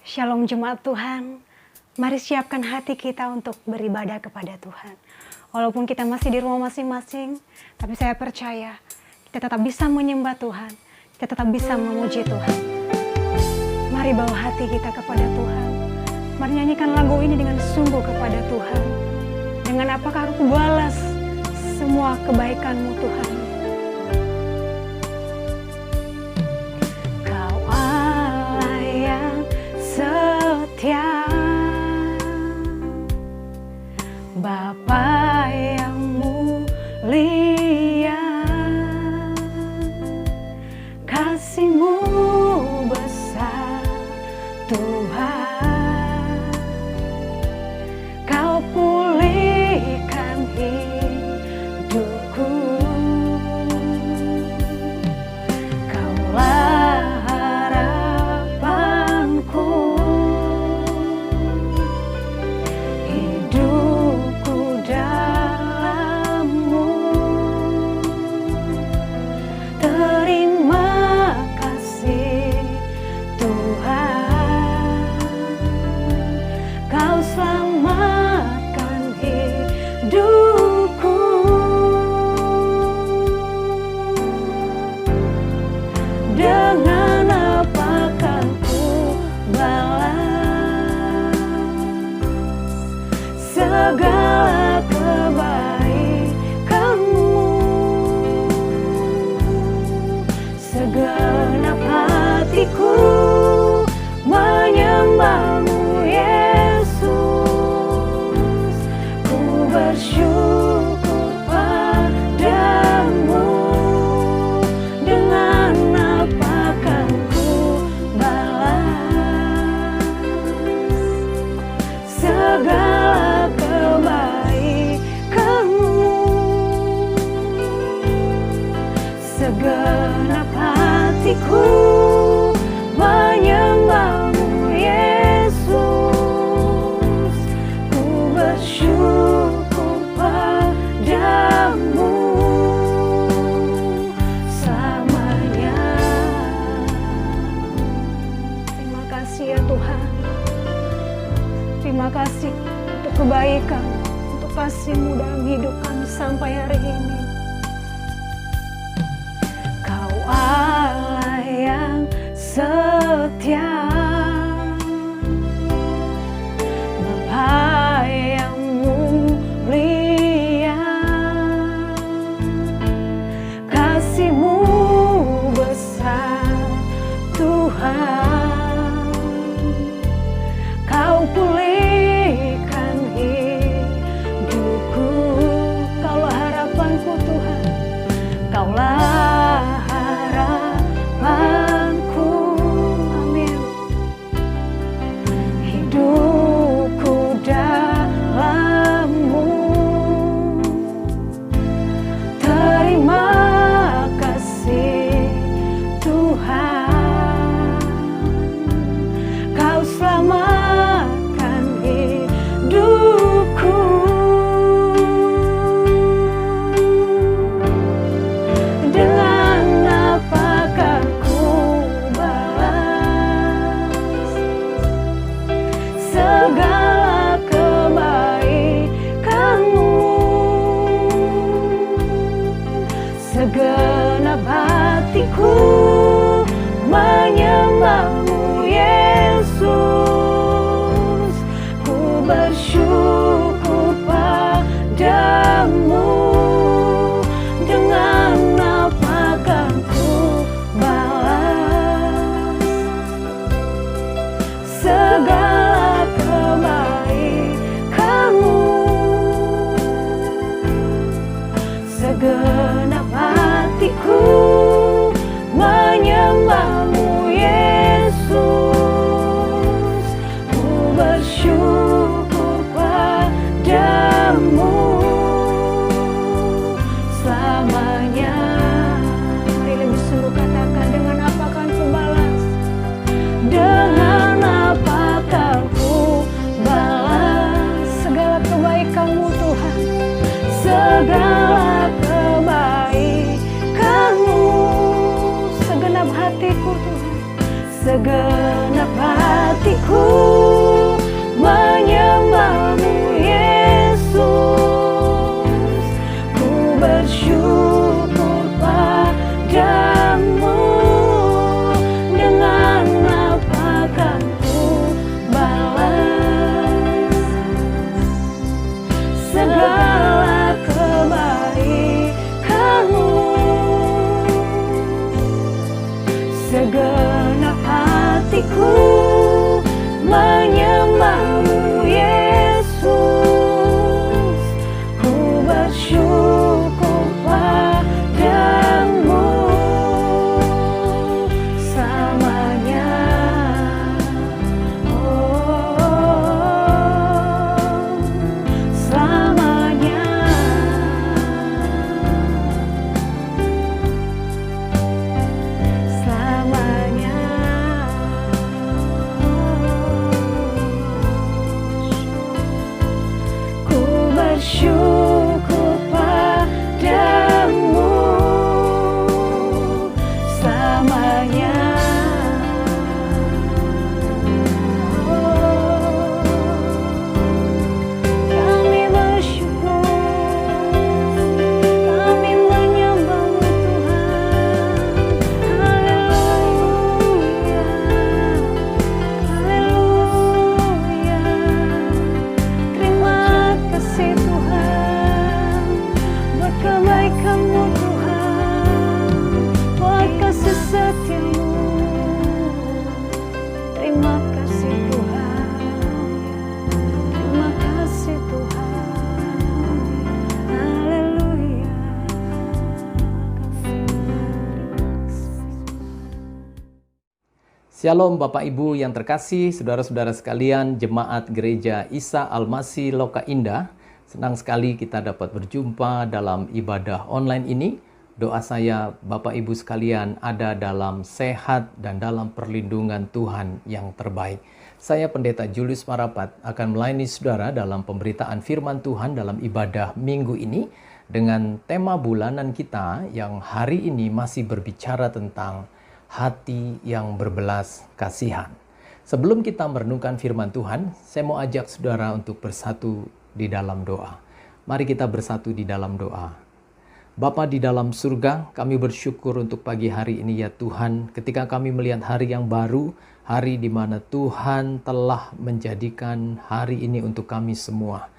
Shalom jemaat Tuhan, mari siapkan hati kita untuk beribadah kepada Tuhan. Walaupun kita masih di rumah masing-masing, tapi saya percaya kita tetap bisa menyembah Tuhan, kita tetap bisa memuji Tuhan. Mari bawa hati kita kepada Tuhan. Mari nyanyikan lagu ini dengan sungguh kepada Tuhan. Dengan apakah aku balas semua kebaikan-Mu Tuhan. Kau Allah yang setia, Bapa yang mulia, kasih-Mu besar Tuhan. Kau pulihkan hidupku, Kaulah harapanku. Hidupku dalam-Mu, terima kasih Tuhan. Kau selamatkan hidupku. Dengan apa kan ku balas segala kebaikan-Mu. Segenap hatiku menyembah-Mu Yesus. Ku bersyukur padamu. Dengan apa kan ku balas segala kebaikan-Mu. Segenap hatiku menyembah-Mu Yesus. Ku bersyukur padamu selamanya. Terima kasih ya Tuhan. Terima kasih untuk kebaikan, untuk kasih-Mu dalam hidup kami sampai hari ini. Kau Allah yang setia, Bapa yang mulia, kasih-Mu besar Tuhan. Kau pulihkan hidupku. Kaulah harapanku Tuhan, Kaulah harapanku. Amin. Hidupku dalam-Mu, terima kasih Tuhan. Kau selamatkan hidupku. Dengan apakah ku balas segala kebaikan-Mu. Segenap hatiku menyembah-Mu Yesus. Ku bersyukur padamu. Dengan apa kan ku balas segala kebaikan-Mu. Segenap hatiku menyembah-Mu Yesus. Ku bersyukur padamu selamanya. Mari lebih sungguh katakan, dengan apa kan ku balas? Dengan apa kan ku balas segala kebaikan-Mu Tuhan. Segala kebaikan-Mu. Segenap hatiku Tuhan, segenap hatiku bersyukur padamu selamanya. Kami bersyukur, kami menyembah-Mu Tuhan. Haleluya, haleluya. Terima kasih Tuhan buat kebaikan-Mu Tuhan, buat kasih setia-Mu. Terima kasih Tuhan, terima kasih Tuhan. Haleluya. Shalom Bapak Ibu yang terkasih, saudara-saudara sekalian, Jemaat Gereja Isa Al-Masih Loka Indah. Senang sekali kita dapat berjumpa dalam ibadah online ini. Doa saya Bapak Ibu sekalian ada dalam sehat dan dalam perlindungan Tuhan yang terbaik. Saya Pendeta Julius Marapat akan melayani saudara dalam pemberitaan firman Tuhan dalam ibadah minggu ini dengan tema bulanan kita yang hari ini masih berbicara tentang hati yang berbelas kasihan. Sebelum kita merenungkan firman Tuhan, saya mau ajak saudara untuk bersatu di dalam doa. Mari kita bersatu di dalam doa. Bapa di dalam surga, kami bersyukur untuk pagi hari ini ya Tuhan, ketika kami melihat hari yang baru, hari di mana Tuhan telah menjadikan hari ini untuk kami semua.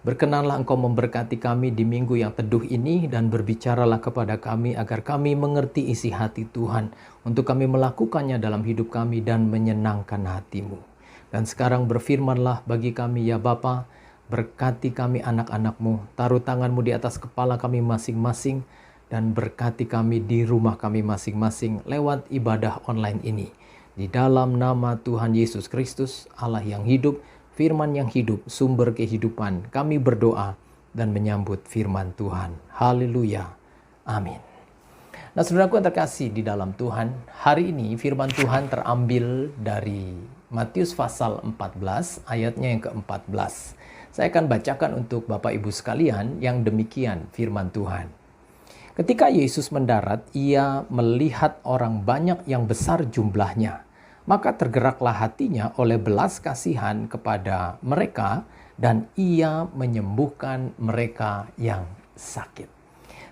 Berkenanlah Engkau memberkati kami di minggu yang teduh ini dan berbicaralah kepada kami agar kami mengerti isi hati Tuhan untuk kami melakukannya dalam hidup kami dan menyenangkan hati-Mu. Dan sekarang berfirmanlah bagi kami ya Bapa, berkati kami anak-anak-Mu, taruh tangan-Mu di atas kepala kami masing-masing dan berkati kami di rumah kami masing-masing lewat ibadah online ini. Di dalam nama Tuhan Yesus Kristus, Allah yang hidup, firman yang hidup, sumber kehidupan, kami berdoa dan menyambut firman Tuhan. Haleluya. Amin. Nah, saudaraku yang terkasih di dalam Tuhan, hari ini firman Tuhan terambil dari Matius pasal 14, ayatnya yang ke-14. Saya akan bacakan untuk Bapak Ibu sekalian yang demikian firman Tuhan. Ketika Yesus mendarat, ia melihat orang banyak yang besar jumlahnya. Maka tergeraklah hatinya oleh belas kasihan kepada mereka dan ia menyembuhkan mereka yang sakit.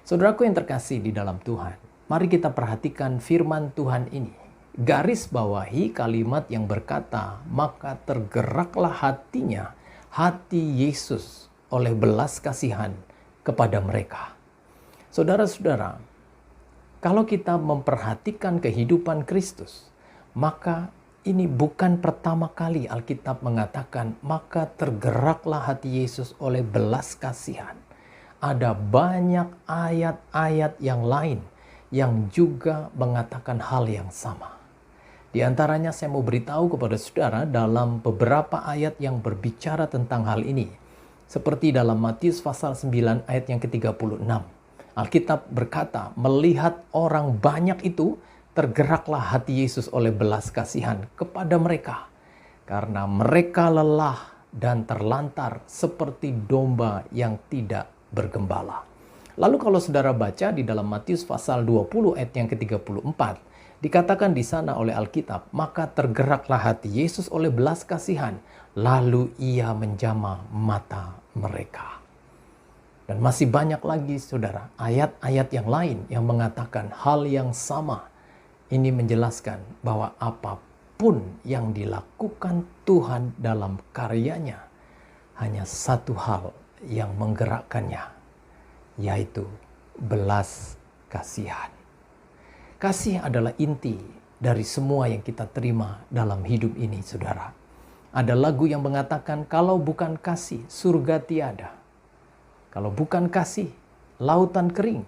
Saudaraku yang terkasih di dalam Tuhan, mari kita perhatikan firman Tuhan ini. Garis bawahi kalimat yang berkata, maka tergeraklah hatinya, hati Yesus oleh belas kasihan kepada mereka. Saudara-saudara, kalau kita memperhatikan kehidupan Kristus, maka ini bukan pertama kali Alkitab mengatakan, maka tergeraklah hati Yesus oleh belas kasihan. Ada banyak ayat-ayat yang lain yang juga mengatakan hal yang sama. Di antaranya saya mau beritahu kepada saudara dalam beberapa ayat yang berbicara tentang hal ini. Seperti dalam Matius pasal 9 ayat yang ke-36. Alkitab berkata, melihat orang banyak itu, tergeraklah hati Yesus oleh belas kasihan kepada mereka. Karena mereka lelah dan terlantar seperti domba yang tidak bergembala. Lalu kalau saudara baca di dalam Matius pasal 20 ayat yang ke-34, dikatakan di sana oleh Alkitab, maka tergeraklah hati Yesus oleh belas kasihan, lalu ia menjamah mata mereka. Dan masih banyak lagi saudara, ayat-ayat yang lain yang mengatakan hal yang sama. Ini menjelaskan bahwa apapun yang dilakukan Tuhan dalam karyanya, hanya satu hal yang menggerakkannya, yaitu belas kasihan. Kasih adalah inti dari semua yang kita terima dalam hidup ini, saudara. Ada lagu yang mengatakan, kalau bukan kasih, surga tiada. Kalau bukan kasih, lautan kering.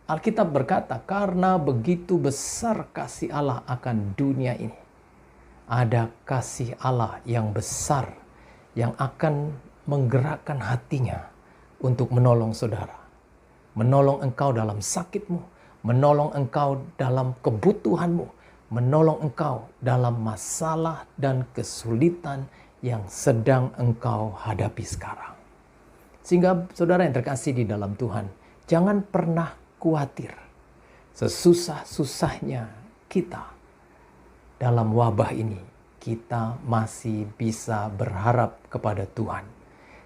Alkitab berkata, karena begitu besar kasih Allah akan dunia ini. Ada kasih Allah yang besar yang akan menggerakkan hatinya untuk menolong saudara. Menolong engkau dalam sakitmu, menolong engkau dalam kebutuhanmu, menolong engkau dalam masalah dan kesulitan yang sedang engkau hadapi sekarang. Sehingga saudara yang terkasih di dalam Tuhan, jangan pernah khawatir. Sesusah-susahnya kita dalam wabah ini, kita masih bisa berharap kepada Tuhan.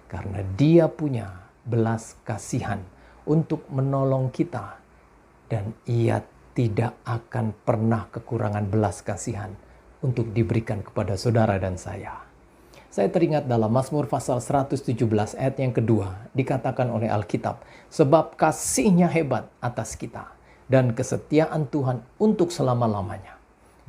Karena Dia punya belas kasihan untuk menolong kita. Dan Ia tidak akan pernah kekurangan belas kasihan untuk diberikan kepada saudara dan saya. Saya teringat dalam Mazmur pasal 117 ayat yang kedua, dikatakan oleh Alkitab, sebab kasih-Nya hebat atas kita dan kesetiaan Tuhan untuk selama-lamanya.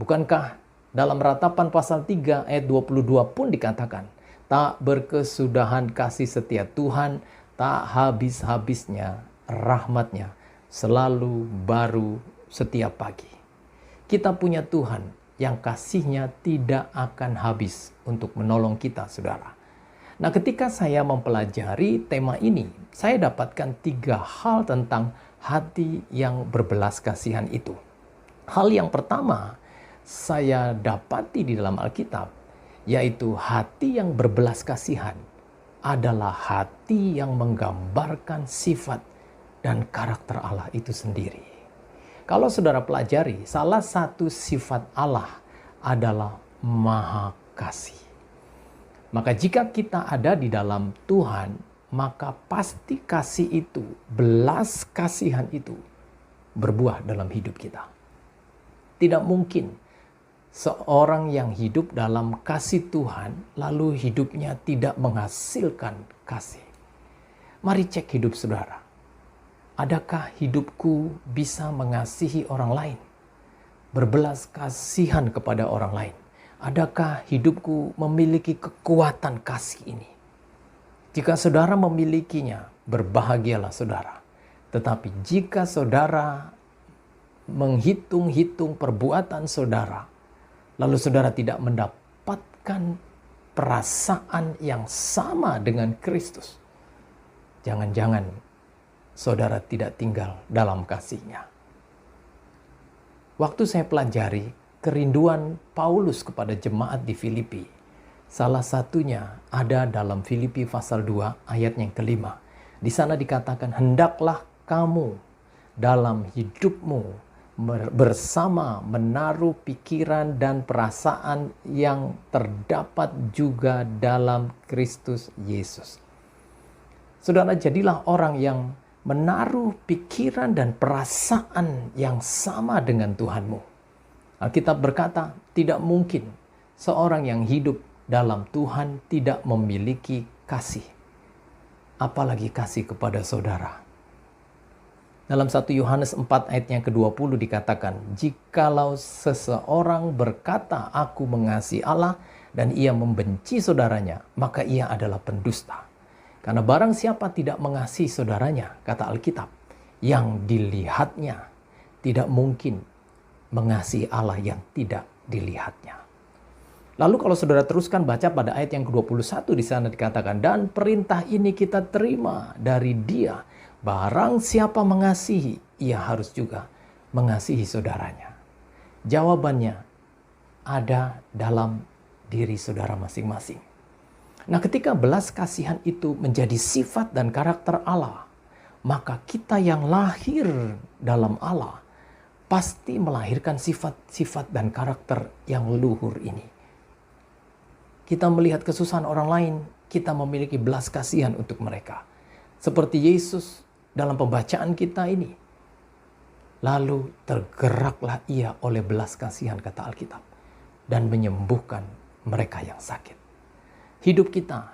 Bukankah dalam Ratapan pasal 3 ayat 22 pun dikatakan, tak berkesudahan kasih setia Tuhan, tak habis-habisnya rahmat-Nya, selalu baru setiap pagi. Kita punya Tuhan yang kasih-Nya tidak akan habis untuk menolong kita, saudara. Nah, ketika saya mempelajari tema ini, saya dapatkan 3 hal tentang hati yang berbelas kasihan itu. Hal yang pertama saya dapati di dalam Alkitab, yaitu hati yang berbelas kasihan adalah hati yang menggambarkan sifat dan karakter Allah itu sendiri. Kalau saudara pelajari, salah satu sifat Allah adalah Maha Kasih. Maka jika kita ada di dalam Tuhan, maka pasti kasih itu, belas kasihan itu berbuah dalam hidup kita. Tidak mungkin seorang yang hidup dalam kasih Tuhan, lalu hidupnya tidak menghasilkan kasih. Mari cek hidup saudara. Adakah hidupku bisa mengasihi orang lain? Berbelas kasihan kepada orang lain. Adakah hidupku memiliki kekuatan kasih ini? Jika saudara memilikinya, berbahagialah saudara. Tetapi jika saudara menghitung-hitung perbuatan saudara, lalu saudara tidak mendapatkan perasaan yang sama dengan Kristus, jangan-jangan saudara tidak tinggal dalam kasih-Nya. Waktu saya pelajari kerinduan Paulus kepada jemaat di Filipi, salah satunya ada dalam Filipi pasal 2 ayat yang kelima. Di sana dikatakan, hendaklah kamu dalam hidupmu bersama menaruh pikiran dan perasaan yang terdapat juga dalam Kristus Yesus. Saudara, jadilah orang yang menaruh pikiran dan perasaan yang sama dengan Tuhanmu. Alkitab berkata, tidak mungkin seorang yang hidup dalam Tuhan tidak memiliki kasih. Apalagi kasih kepada saudara. Dalam 1 Yohanes 4 ayat yang ke-20 dikatakan, jikalau seseorang berkata, aku mengasihi Allah, dan ia membenci saudaranya, maka ia adalah pendusta. Karena barang siapa tidak mengasihi saudaranya, kata Alkitab, yang dilihatnya tidak mungkin mengasihi Allah yang tidak dilihatnya. Lalu kalau saudara teruskan baca pada ayat yang ke-21 di sana dikatakan, dan perintah ini kita terima dari Dia, barang siapa mengasihi, ia harus juga mengasihi saudaranya. Jawabannya ada dalam diri saudara masing-masing. Nah, ketika belas kasihan itu menjadi sifat dan karakter Allah, maka kita yang lahir dalam Allah pasti melahirkan sifat-sifat dan karakter yang luhur ini. Kita melihat kesusahan orang lain, kita memiliki belas kasihan untuk mereka. Seperti Yesus dalam pembacaan kita ini. Lalu tergeraklah ia oleh belas kasihan, kata Alkitab, dan menyembuhkan mereka yang sakit. Hidup kita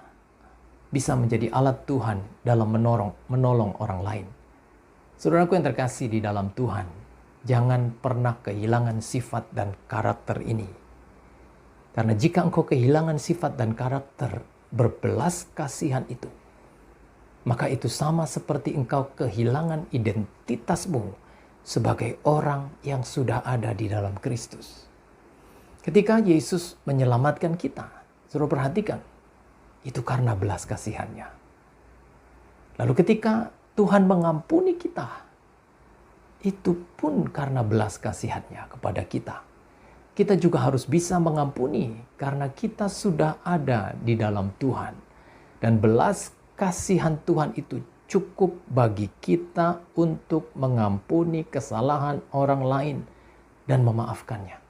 bisa menjadi alat Tuhan dalam menolong orang lain. Saudaraku yang terkasih di dalam Tuhan, jangan pernah kehilangan sifat dan karakter ini. Karena jika engkau kehilangan sifat dan karakter berbelas kasihan itu, maka itu sama seperti engkau kehilangan identitasmu sebagai orang yang sudah ada di dalam Kristus. Ketika Yesus menyelamatkan kita, saudara perhatikan, itu karena belas kasihannya. Lalu ketika Tuhan mengampuni kita, itu pun karena belas kasihannya kepada kita. Kita juga harus bisa mengampuni karena kita sudah ada di dalam Tuhan. Dan belas kasihan Tuhan itu cukup bagi kita untuk mengampuni kesalahan orang lain dan memaafkannya.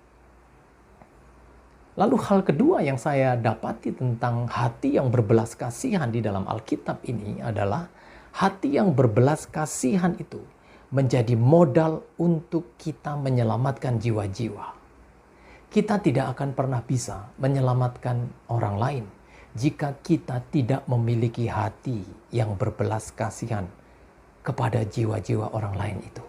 Lalu hal kedua yang saya dapati tentang hati yang berbelas kasihan di dalam Alkitab ini adalah hati yang berbelas kasihan itu menjadi modal untuk kita menyelamatkan jiwa-jiwa. Kita tidak akan pernah bisa menyelamatkan orang lain jika kita tidak memiliki hati yang berbelas kasihan kepada jiwa-jiwa orang lain itu.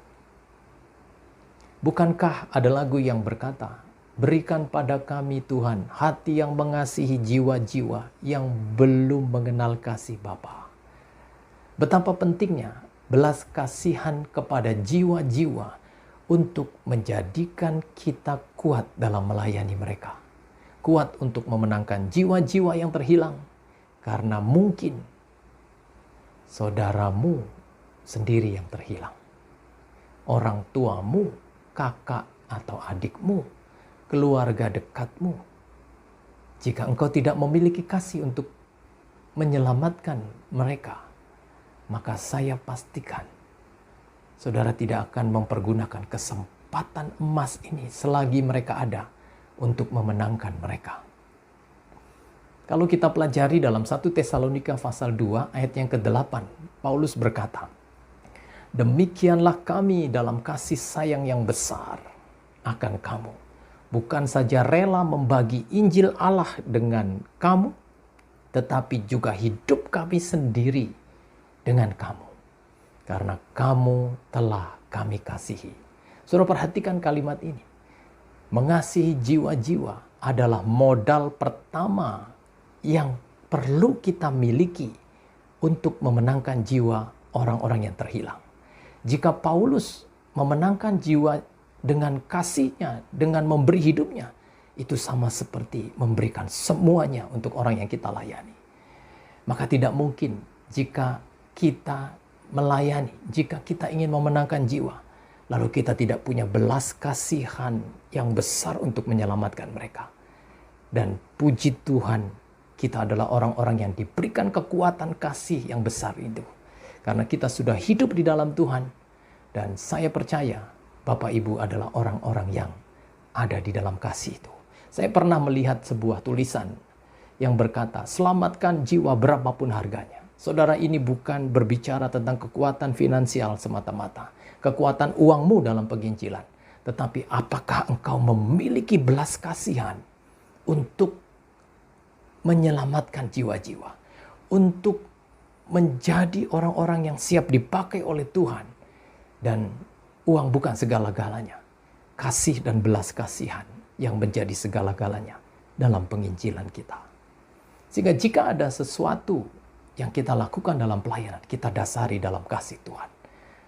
Bukankah ada lagu yang berkata, "Berikan pada kami Tuhan hati yang mengasihi jiwa-jiwa yang belum mengenal kasih Bapa." Betapa pentingnya belas kasihan kepada jiwa-jiwa untuk menjadikan kita kuat dalam melayani mereka. Kuat untuk memenangkan jiwa-jiwa yang terhilang. Karena mungkin saudaramu sendiri yang terhilang. Orang tuamu, kakak atau adikmu, keluarga dekatmu. Jika engkau tidak memiliki kasih untuk menyelamatkan mereka, maka saya pastikan saudara tidak akan mempergunakan kesempatan emas ini selagi mereka ada untuk memenangkan mereka. Kalau kita pelajari dalam 1 Tesalonika pasal 2 ayat yang ke-8, Paulus berkata, "Demikianlah kami dalam kasih sayang yang besar akan kamu. Bukan saja rela membagi Injil Allah dengan kamu, tetapi juga hidup kami sendiri dengan kamu. Karena kamu telah kami kasihi." Saudara perhatikan kalimat ini. Mengasihi jiwa-jiwa adalah modal pertama yang perlu kita miliki untuk memenangkan jiwa orang-orang yang terhilang. Jika Paulus memenangkan jiwa dengan kasihnya, dengan memberi hidupnya, itu sama seperti memberikan semuanya untuk orang yang kita layani. Maka tidak mungkin jika kita melayani, jika kita ingin memenangkan jiwa, lalu kita tidak punya belas kasihan yang besar untuk menyelamatkan mereka. Dan puji Tuhan, kita adalah orang-orang yang diberikan kekuatan kasih yang besar itu. Karena kita sudah hidup di dalam Tuhan, dan saya percaya Bapak Ibu adalah orang-orang yang ada di dalam kasih itu. Saya pernah melihat sebuah tulisan yang berkata, "Selamatkan jiwa berapapun harganya." Saudara, ini bukan berbicara tentang kekuatan finansial semata-mata, kekuatan uangmu dalam penginjilan. Tetapi apakah engkau memiliki belas kasihan untuk menyelamatkan jiwa-jiwa, untuk menjadi orang-orang yang siap dipakai oleh Tuhan. Dan uang bukan segala-galanya. Kasih dan belas kasihan yang menjadi segala-galanya dalam penginjilan kita. Sehingga jika ada sesuatu yang kita lakukan dalam pelayanan, kita dasari dalam kasih Tuhan.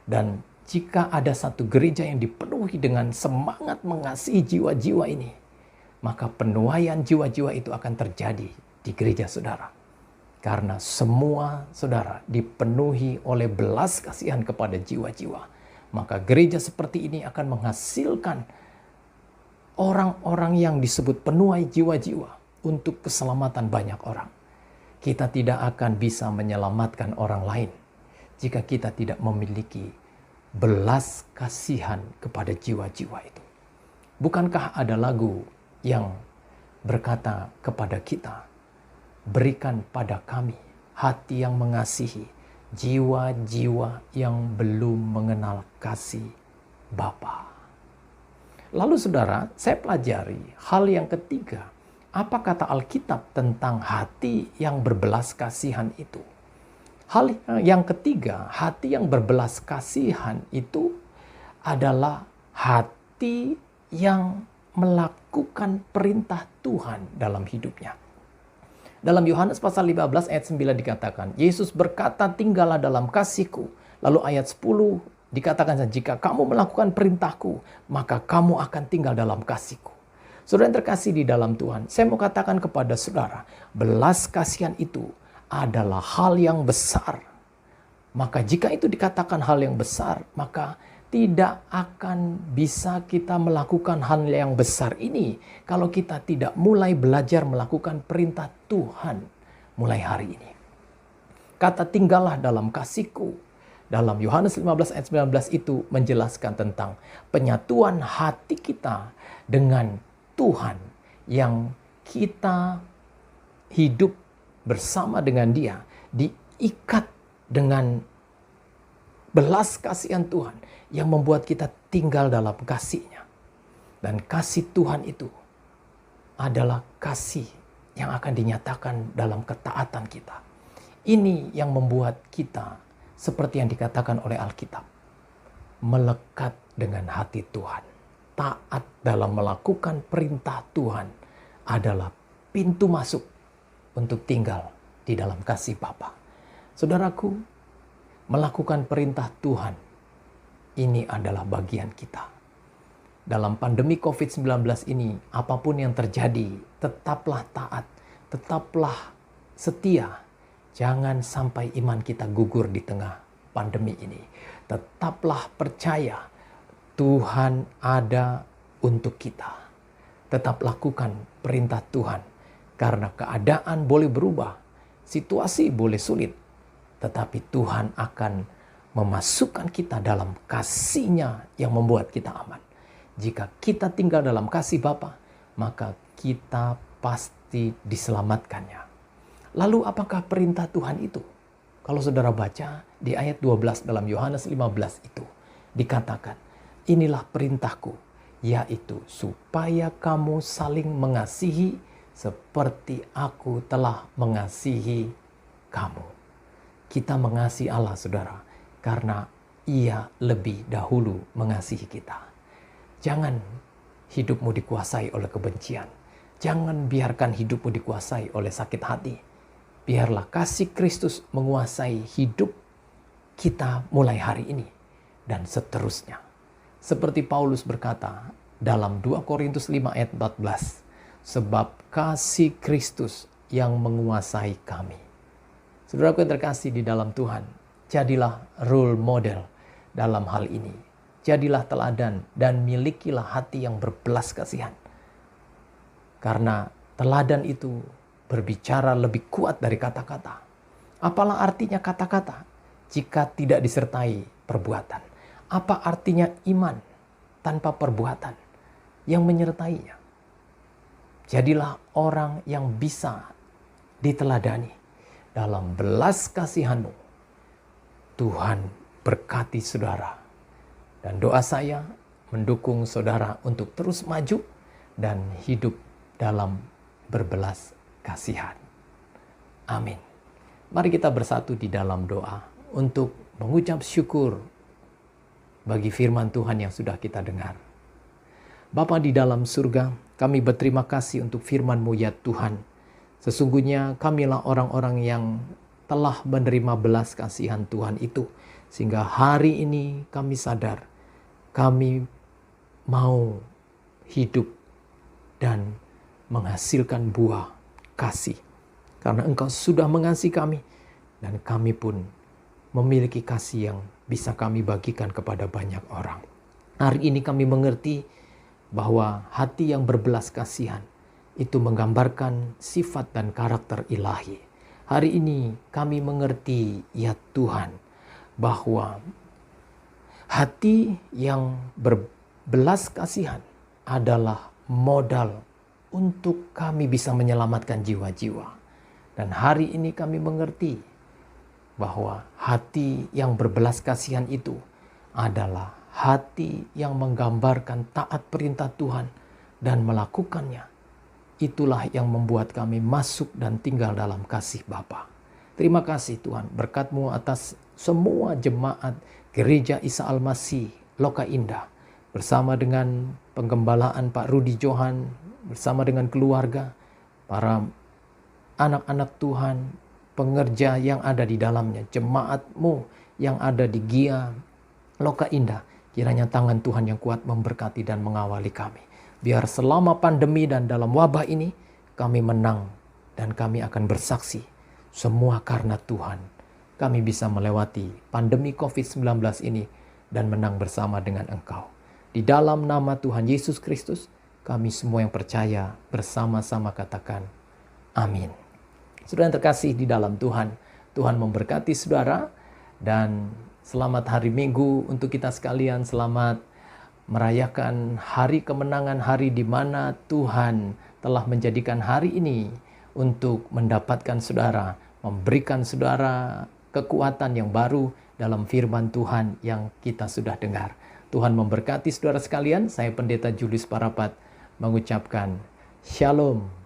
Dan jika ada satu gereja yang dipenuhi dengan semangat mengasihi jiwa-jiwa ini, maka penuaian jiwa-jiwa itu akan terjadi di gereja saudara. Karena semua saudara dipenuhi oleh belas kasihan kepada jiwa-jiwa, maka gereja seperti ini akan menghasilkan orang-orang yang disebut penuai jiwa-jiwa untuk keselamatan banyak orang. Kita tidak akan bisa menyelamatkan orang lain jika kita tidak memiliki belas kasihan kepada jiwa-jiwa itu. Bukankah ada lagu yang berkata kepada kita, "Berikan pada kami hati yang mengasihi jiwa-jiwa yang belum mengenal kasih Bapa." Lalu saudara, saya pelajari hal yang ketiga. Apa kata Alkitab tentang hati yang berbelas kasihan itu? Hal yang ketiga, hati yang berbelas kasihan itu adalah hati yang melakukan perintah Tuhan dalam hidupnya. Dalam Yohanes pasal 15 ayat 9 dikatakan, Yesus berkata, "Tinggallah dalam kasih-Ku." Lalu ayat 10 dikatakan, "Jika kamu melakukan perintah-Ku, maka kamu akan tinggal dalam kasih-Ku." Saudara yang terkasih di dalam Tuhan, saya mau katakan kepada saudara, belas kasihan itu adalah hal yang besar. Maka jika itu dikatakan hal yang besar, maka tidak akan bisa kita melakukan hal yang besar ini kalau kita tidak mulai belajar melakukan perintah Tuhan mulai hari ini. Kata tinggallah dalam kasihku. Dalam Yohanes 15 ayat 19 itu menjelaskan tentang penyatuan hati kita dengan Tuhan yang kita hidup bersama dengan Dia, diikat dengan belas kasihan Tuhan yang membuat kita tinggal dalam kasih-Nya. Dan kasih Tuhan itu adalah kasih yang akan dinyatakan dalam ketaatan kita. Ini yang membuat kita, seperti yang dikatakan oleh Alkitab, melekat dengan hati Tuhan. Taat dalam melakukan perintah Tuhan adalah pintu masuk untuk tinggal di dalam kasih Bapa. Saudaraku, melakukan perintah Tuhan, ini adalah bagian kita. Dalam pandemi COVID-19 ini, apapun yang terjadi, tetaplah taat, tetaplah setia. Jangan sampai iman kita gugur di tengah pandemi ini. Tetaplah percaya Tuhan ada untuk kita. Tetap lakukan perintah Tuhan. Karena keadaan boleh berubah, situasi boleh sulit. Tetapi Tuhan akan memasukkan kita dalam kasih-Nya yang membuat kita aman. Jika kita tinggal dalam kasih Bapa, maka kita pasti diselamatkannya. Lalu apakah perintah Tuhan itu? Kalau saudara baca di ayat 12 dalam Yohanes 15 itu, dikatakan, inilah perintahku, yaitu supaya kamu saling mengasihi seperti aku telah mengasihi kamu. Kita mengasihi Allah, saudara, karena Ia lebih dahulu mengasihi kita. Jangan hidupmu dikuasai oleh kebencian. Jangan biarkan hidupmu dikuasai oleh sakit hati. Biarlah kasih Kristus menguasai hidup kita mulai hari ini dan seterusnya. Seperti Paulus berkata dalam 2 Korintus 5 ayat 14, sebab kasih Kristus yang menguasai kami. Saudaraku yang terkasih di dalam Tuhan, jadilah role model dalam hal ini. Jadilah teladan dan milikilah hati yang berbelas kasihan. Karena teladan itu berbicara lebih kuat dari kata-kata. Apalah artinya kata-kata jika tidak disertai perbuatan? Apa artinya iman tanpa perbuatan yang menyertainya? Jadilah orang yang bisa diteladani dalam belas kasihan-Mu. Tuhan berkati saudara. Dan doa saya mendukung saudara untuk terus maju dan hidup dalam berbelas kasihan. Amin. Mari kita bersatu di dalam doa untuk mengucap syukur bagi firman Tuhan yang sudah kita dengar. Bapa di dalam surga, kami berterima kasih untuk firman-Mu ya Tuhan. Sesungguhnya kamilah orang-orang yang telah menerima belas kasihan Tuhan itu. Sehingga hari ini kami sadar, kami mau hidup dan menghasilkan buah kasih. Karena Engkau sudah mengasihi kami dan kami pun memiliki kasih yang bisa kami bagikan kepada banyak orang. Hari ini kami mengerti bahwa hati yang berbelas kasihan itu menggambarkan sifat dan karakter ilahi. Hari ini kami mengerti ya Tuhan bahwa hati yang berbelas kasihan adalah modal untuk kami bisa menyelamatkan jiwa-jiwa. Dan hari ini kami mengerti bahwa hati yang berbelas kasihan itu adalah hati yang menggambarkan taat perintah Tuhan dan melakukannya. Itulah yang membuat kami masuk dan tinggal dalam kasih Bapa. Terima kasih Tuhan, berkat-Mu atas semua jemaat Gereja Isa Al-Masih Loka Indah, bersama dengan penggembalaan Pak Rudi Johan, bersama dengan keluarga, para anak-anak Tuhan, pengerja yang ada di dalamnya, jemaat-Mu yang ada di Gia Loka Indah. Kiranya tangan Tuhan yang kuat memberkati dan mengawali kami. Biar selama pandemi dan dalam wabah ini kami menang dan kami akan bersaksi. Semua karena Tuhan. Kami bisa melewati pandemi COVID-19 ini dan menang bersama dengan Engkau. Di dalam nama Tuhan Yesus Kristus, kami semua yang percaya bersama-sama katakan amin. Saudara yang terkasih di dalam Tuhan, Tuhan memberkati saudara, dan selamat hari Minggu untuk kita sekalian. Selamat merayakan hari kemenangan, hari di mana Tuhan telah menjadikan hari ini untuk mendapatkan saudara, memberikan saudara kekuatan yang baru dalam firman Tuhan yang kita sudah dengar. Tuhan memberkati saudara sekalian. Saya Pendeta Julius Parapat mengucapkan Shalom.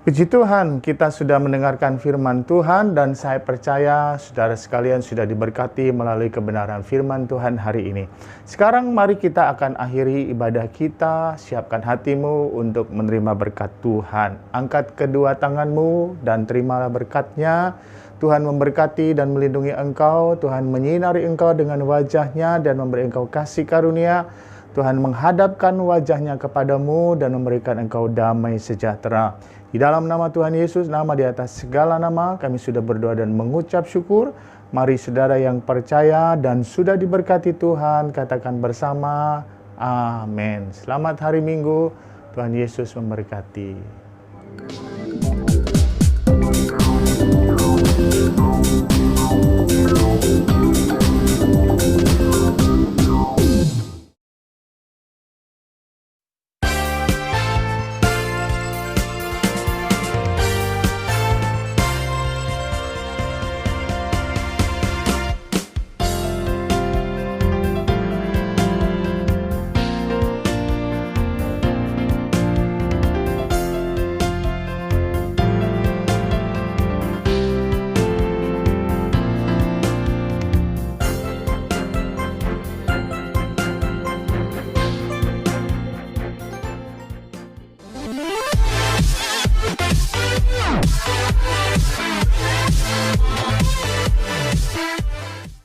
Puji Tuhan, kita sudah mendengarkan firman Tuhan dan saya percaya saudara sekalian sudah diberkati melalui kebenaran firman Tuhan hari ini. Sekarang mari kita akan akhiri ibadah kita. Siapkan hatimu untuk menerima berkat Tuhan. Angkat kedua tanganmu dan terimalah berkat-Nya. Tuhan memberkati dan melindungi engkau. Tuhan menyinari engkau dengan wajah-Nya dan memberi engkau kasih karunia. Tuhan menghadapkan wajah-Nya kepadamu dan memberikan engkau damai sejahtera. Di dalam nama Tuhan Yesus, nama di atas segala nama, kami sudah berdoa dan mengucap syukur. Mari saudara yang percaya dan sudah diberkati Tuhan, katakan bersama, amin. Selamat hari Minggu, Tuhan Yesus memberkati.